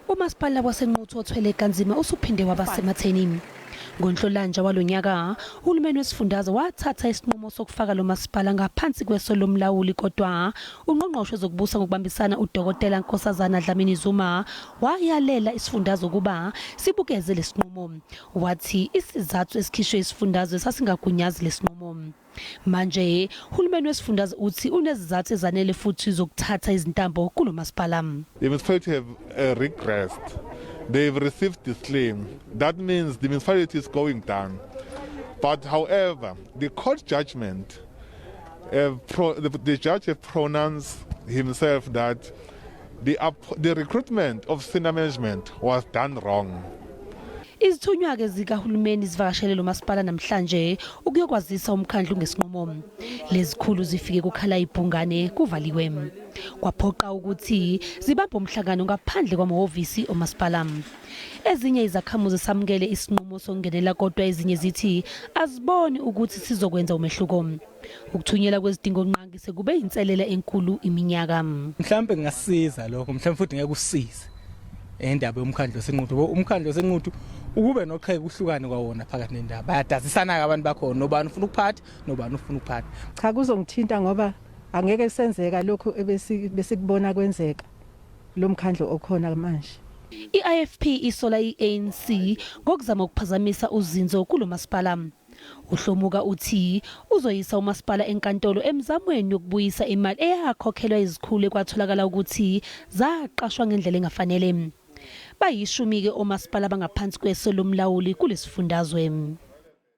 Umasipala waseNquthu othwele kanzima usuphinde wabasematheni. Ngonhlolanja walonyaka, uhulumeni wesifundazwe wathatha isinqumo sokufaka lo masipala ngaphansi kweso lomlawuli, kodwa ungqongqoshe zokubusa ngokubambisana uDokotela Nkosazana Dlamini-Zuma wayalela isifundazwe ukuba sibukeze lesinqumo. Wathi isizathu esikhishwe isifundazwe sasingagunyazi lesinqumo. Manje uhulumeni wesifundazwe uthi unezizathu ezanele futhi zokuthatha izintambo kulo masipala. The municipality have regressed. They've received this claim. That means the municipality is going down. But however, the court judgment, the judge have pronounced himself that the recruitment of senior management was done wrong. Izithunywa ke zikahulumeni zivakashele lo masipala namhlanje ukuyokwazisa umkhandlu ngesinqumo. Lezikhulu zifike kukhala ibhungane kuvaliwe. Kwaphoqa ukuthi zibambe umhlangano ngaphandle kwamahhovisi omasipala. Ezinye izakhamuzi samukele isinqumo songenela, kodwa ezinye zithi aziboni ukuthi sizokwenza umehluko. Ukuthunyelwa kwezidingo nqangi sekube inselela enkulu iminyaka. Mhlambe ngasiza lokho, mhlambe futhi ngeke usize endaba yomkhandlo senquthu. Umkhandlo senquthu ukube noqheke uhlukane kwawona phakathi nendaba. Bayadazisana ke abantu bakhona, nobani ufuna ukuphatha, nobani ufuna ukuphatha. Cha, kuzongithinta ngoba angeke senzeka lokho besikubona kwenzeka lo mkhandlo okhona manje. I-IFP isola i-ANC ngokuzama ukuphazamisa uzinzo kulo masipala. Uhlomuka uthi uzoyisa umasipala enkantolo emzamweni yokubuyisa imali eyakhokhelwa izikhulu ekwatholakala ukuthi zaqashwa ngendlela engafanele. Bayishumi ke omasipala bangaphansi kweso lomlawuli kulesifundazwe.